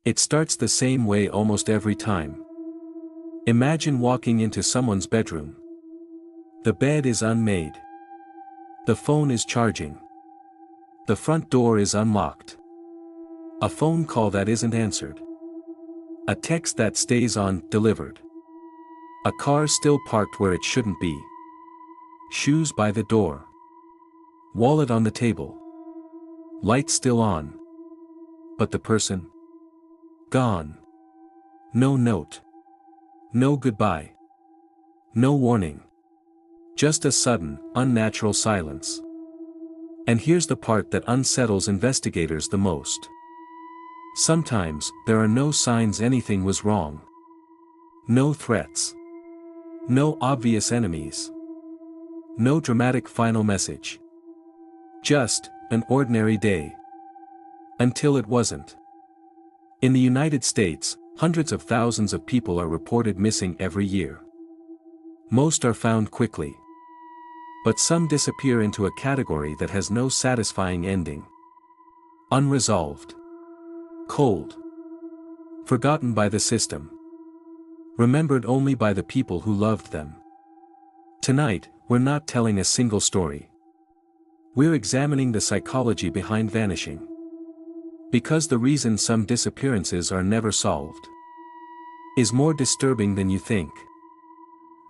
It starts the same way almost every time. Imagine walking into someone's bedroom. The bed is unmade. The phone is charging. The front door is unlocked. A phone call that isn't answered. A text that stays undelivered. A car still parked where it shouldn't be. Shoes by the door. Wallet on the table. Light still on. But the person? Gone. No note. No goodbye. No warning. Just a sudden, unnatural silence. And here's the part that unsettles investigators the most. Sometimes, there are no signs anything was wrong. No threats. No obvious enemies. No dramatic final message. Just, an ordinary day. Until it wasn't. In the United States, hundreds of thousands of people are reported missing every year. Most are found quickly. But some disappear into a category that has no satisfying ending. Unresolved. Cold. Forgotten by the system. Remembered only by the people who loved them. Tonight, we're not telling a single story. We're examining the psychology behind vanishing. Because the reason some disappearances are never solved is more disturbing than you think.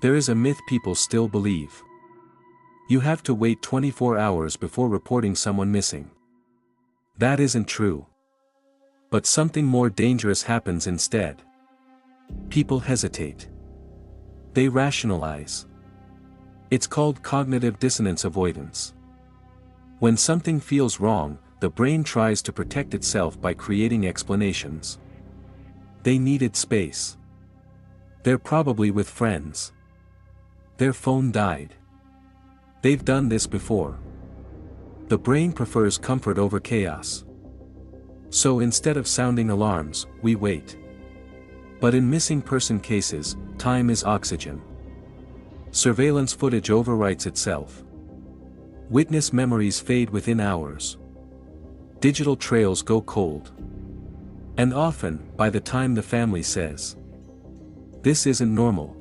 There is a myth people still believe. You have to wait 24 hours before reporting someone missing. That isn't true. But something more dangerous happens instead. People hesitate. They rationalize. It's called cognitive dissonance avoidance. When something feels wrong, the brain tries to protect itself by creating explanations. They needed space. They're probably with friends. Their phone died. They've done this before. The brain prefers comfort over chaos. So instead of sounding alarms, we wait. But in missing person cases, time is oxygen. Surveillance footage overwrites itself. Witness memories fade within hours. Digital trails go cold. And often, by the time the family says, "This isn't normal,"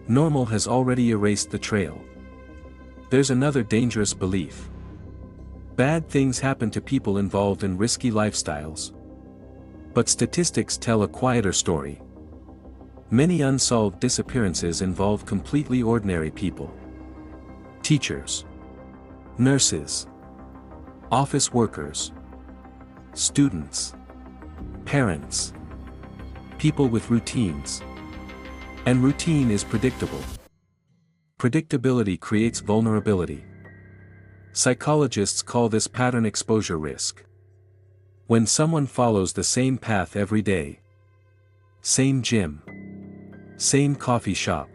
normal has already erased the trail. There's another dangerous belief. Bad things happen to people involved in risky lifestyles. But statistics tell a quieter story. Many unsolved disappearances involve completely ordinary people. Teachers. Nurses. Office workers. Students. Parents. People with routines. And routine is predictable. Predictability creates vulnerability. Psychologists call this pattern exposure risk. When someone follows the same path every day, same gym, same coffee shop,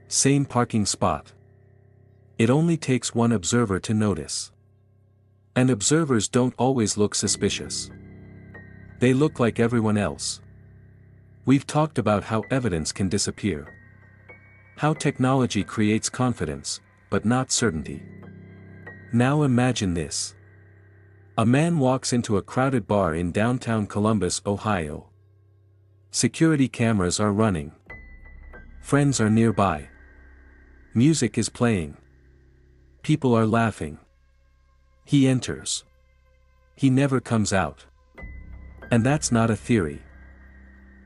same parking spot, it only takes one observer to notice. And observers don't always look suspicious. They look like everyone else. We've talked about how evidence can disappear. How technology creates confidence, but not certainty. Now imagine this. A man walks into a crowded bar in downtown Columbus, Ohio. Security cameras are running. Friends are nearby. Music is playing. People are laughing. He enters. He never comes out. And that's not a theory.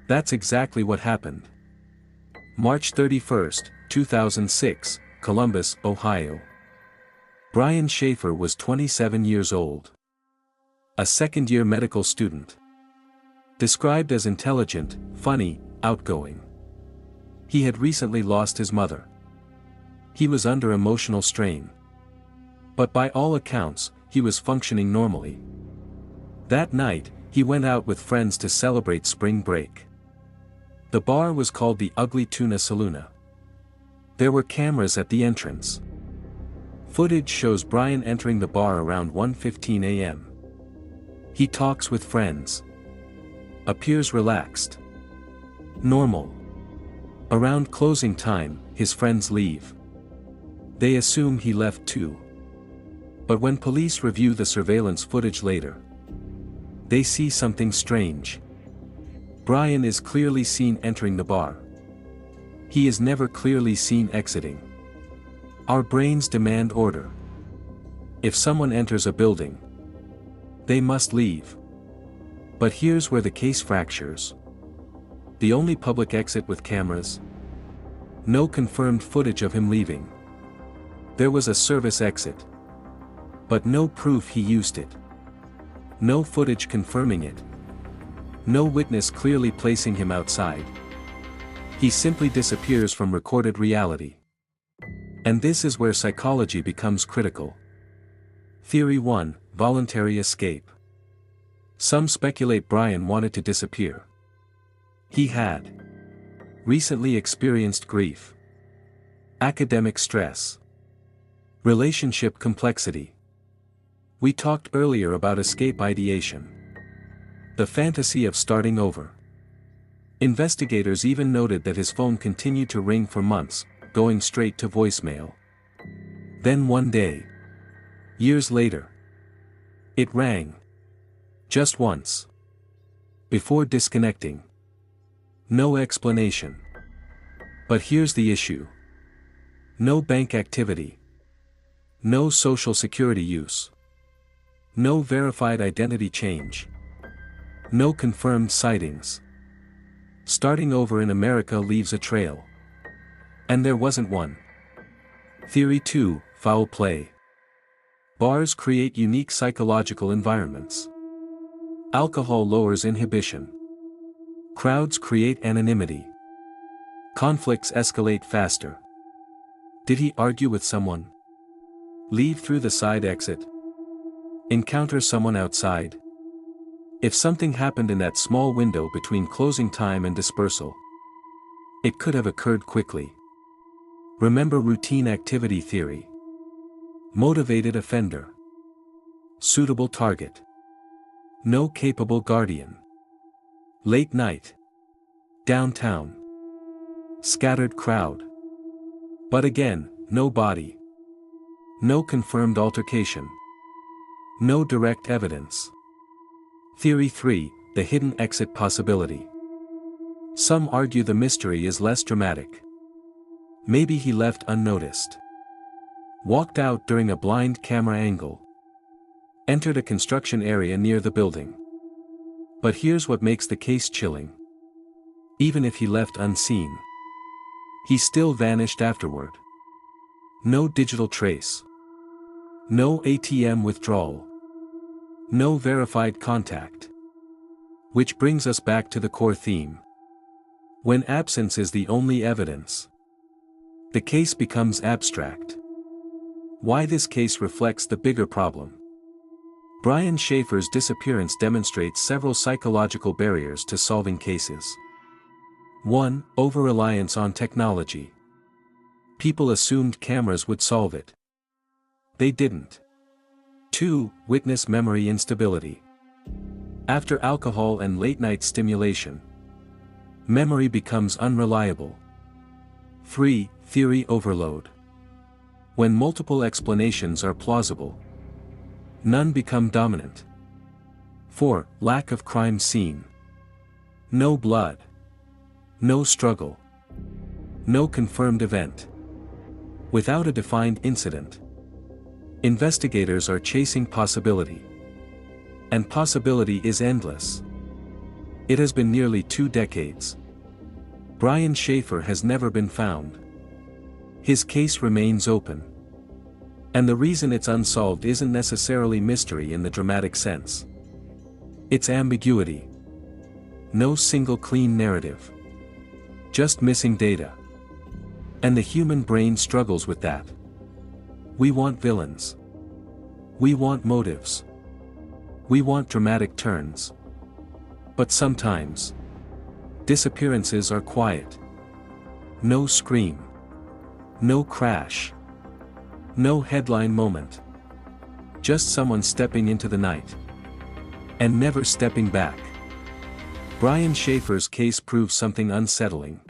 That's exactly what happened. March 31, 2006, Columbus, Ohio. Brian Schaefer was 27 years old. A second-year medical student. Described as intelligent, funny, outgoing. He had recently lost his mother. He was under emotional strain. But by all accounts, he was functioning normally. That night, he went out with friends to celebrate spring break. The bar was called the Ugly Tuna Saloon. There were cameras at the entrance. Footage shows Brian entering the bar around 1:15 a.m. He talks with friends. Appears relaxed. Normal. Around closing time, his friends leave. They assume he left too. But when police review the surveillance footage later, They see something strange. Brian is clearly seen entering the bar. He is never clearly seen exiting. Our brains demand order. If someone enters a building, they must leave. But here's where the case fractures. The only public exit with cameras? No confirmed footage of him leaving. There was a service exit. But no proof he used it. No footage confirming it. No witness clearly placing him outside. He simply disappears from recorded reality. And this is where psychology becomes critical. Theory 1: Voluntary escape. Some speculate Brian wanted to disappear. He had recently experienced grief, academic stress, relationship complexity. We talked earlier about escape ideation. The fantasy of starting over. Investigators even noted that his phone continued to ring for months, going straight to voicemail. Then one day, years later, it rang. Just once. Before disconnecting. No explanation. But here's the issue. No bank activity. No social security use. No verified identity change. No confirmed sightings. Starting over in America leaves a trail. And there wasn't one. Theory 2: Foul play. Bars create unique psychological environments. Alcohol lowers inhibition. Crowds create anonymity. Conflicts escalate faster. Did he argue with someone? Leave through the side exit? Encounter someone outside? If something happened in that small window between closing time and dispersal, it could have occurred quickly. Remember routine activity theory. Motivated offender. Suitable target. No capable guardian. Late night. Downtown. Scattered crowd. But again, no body. No confirmed altercation. No direct evidence. Theory 3: The hidden exit possibility. Some argue the mystery is less dramatic. Maybe he left unnoticed. Walked out during a blind camera angle. Entered a construction area near the building. But here's what makes the case chilling. Even if he left unseen, he still vanished afterward. No digital trace. No ATM withdrawal. No verified contact. Which brings us back to the core theme. When absence is the only evidence, the case becomes abstract. Why this case reflects the bigger problem. Brian Schaefer's disappearance demonstrates several psychological barriers to solving cases. 1. Over-reliance on technology. People assumed cameras would solve it. They didn't. 2. Witness memory instability. After alcohol and late-night stimulation, memory becomes unreliable. 3. Theory overload. When multiple explanations are plausible, none become dominant. 4. Lack of crime scene. No blood. No struggle. No confirmed event. Without a defined incident. Investigators are chasing possibility. And possibility is endless. It has been nearly 2 decades. Brian Schaefer has never been found. His case remains open. And the reason it's unsolved isn't necessarily mystery in the dramatic sense. It's ambiguity. No single clean narrative. Just missing data. And the human brain struggles with that. We want villains. We want motives. We want dramatic turns. But sometimes, disappearances are quiet. No scream. No crash. No headline moment. Just someone stepping into the night. And never stepping back. Brian Schaefer's case proves something unsettling.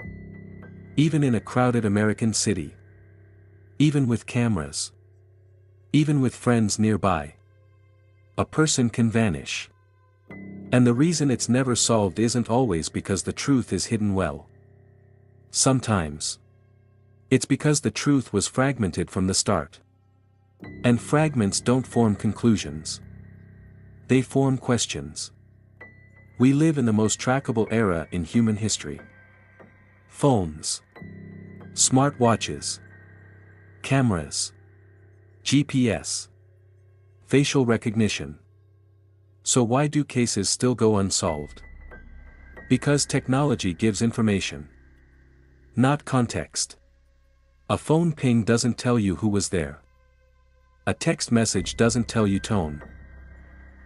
Even in a crowded American city. Even with cameras. Even with friends nearby. A person can vanish. And the reason it's never solved isn't always because the truth is hidden well. Sometimes it's because the truth was fragmented from the start. And fragments don't form conclusions. They form questions. We live in the most trackable era in human history. Phones, smartwatches, cameras, GPS, facial recognition. So why do cases still go unsolved? Because technology gives information, not context. A phone ping doesn't tell you who was there. A text message doesn't tell you tone.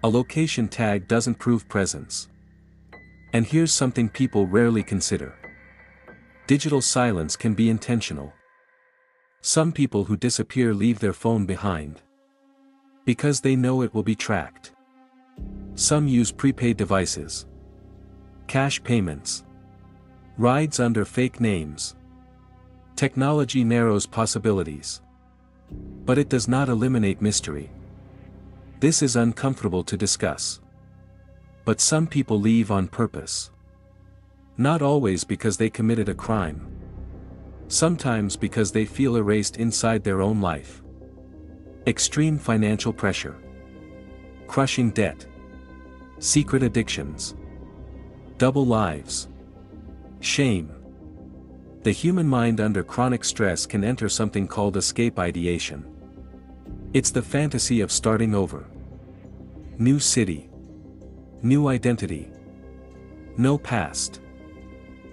A location tag doesn't prove presence. And here's something people rarely consider. Digital silence can be intentional. Some people who disappear leave their phone behind because they know it will be tracked. Some use prepaid devices, cash payments, rides under fake names. Technology narrows possibilities, but it does not eliminate mystery. This is uncomfortable to discuss. But some people leave on purpose. Not always because they committed a crime. Sometimes because they feel erased inside their own life. Extreme financial pressure, crushing debt, secret addictions, double lives, shame. The human mind under chronic stress can enter something called escape ideation. It's the fantasy of starting over. New city, new identity, no past.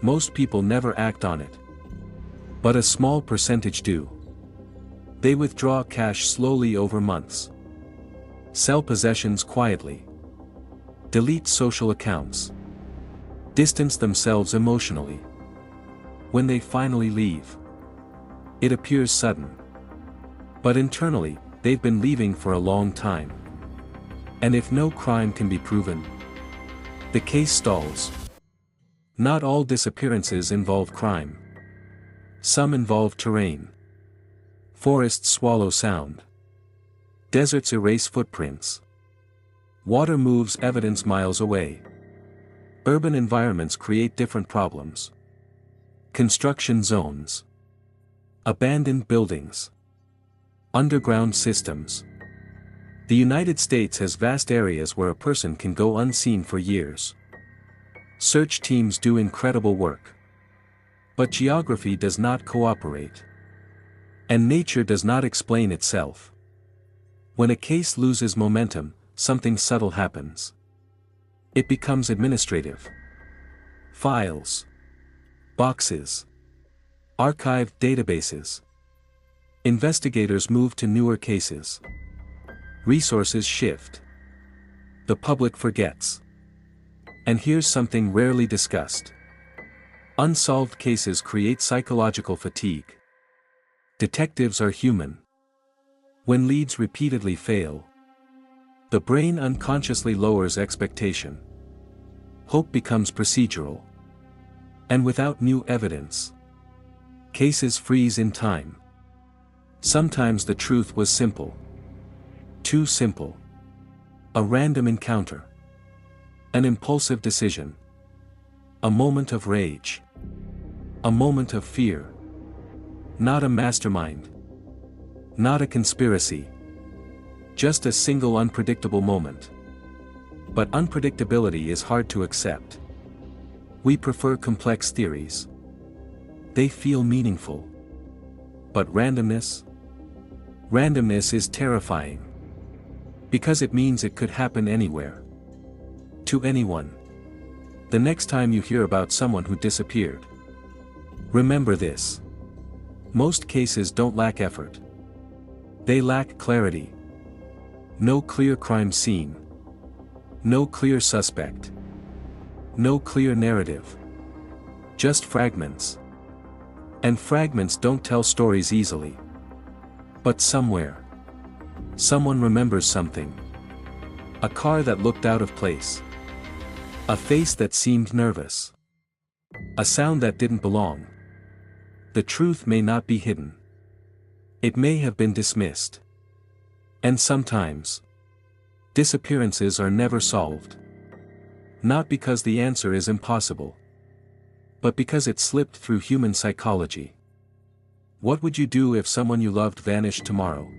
Most people never act on it. But a small percentage do. They withdraw cash slowly over months. Sell possessions quietly. Delete social accounts. Distance themselves emotionally. When they finally leave, it appears sudden. But internally, they've been leaving for a long time. And if no crime can be proven, the case stalls. Not all disappearances involve crime. Some involve terrain. Forests swallow sound. Deserts erase footprints. Water moves evidence miles away. Urban environments create different problems. Construction zones. Abandoned buildings. Underground systems. The United States has vast areas where a person can go unseen for years. Search teams do incredible work. But geography does not cooperate. And nature does not explain itself. When a case loses momentum, something subtle happens. It becomes administrative. Files, boxes, archived databases. Investigators move to newer cases. Resources shift. The public forgets. And here's something rarely discussed. Unsolved cases create psychological fatigue. Detectives are human. When leads repeatedly fail, the brain unconsciously lowers expectation. Hope becomes procedural. And without new evidence, cases freeze in time. Sometimes the truth was simple. Too simple. A random encounter. An impulsive decision. A moment of rage. A moment of fear. Not a mastermind. Not a conspiracy. Just a single unpredictable moment. But unpredictability is hard to accept. We prefer complex theories. They feel meaningful. But randomness? Randomness is terrifying. Because it means it could happen anywhere. To anyone. The next time you hear about someone who disappeared, remember this. Most cases don't lack effort. They lack clarity. No clear crime scene. No clear suspect. No clear narrative. Just fragments. And fragments don't tell stories easily. But somewhere, someone remembers something. A car that looked out of place. A face that seemed nervous. A sound that didn't belong. The truth may not be hidden. It may have been dismissed. And sometimes, disappearances are never solved. Not because the answer is impossible, but because it slipped through human psychology. What would you do if someone you loved vanished tomorrow?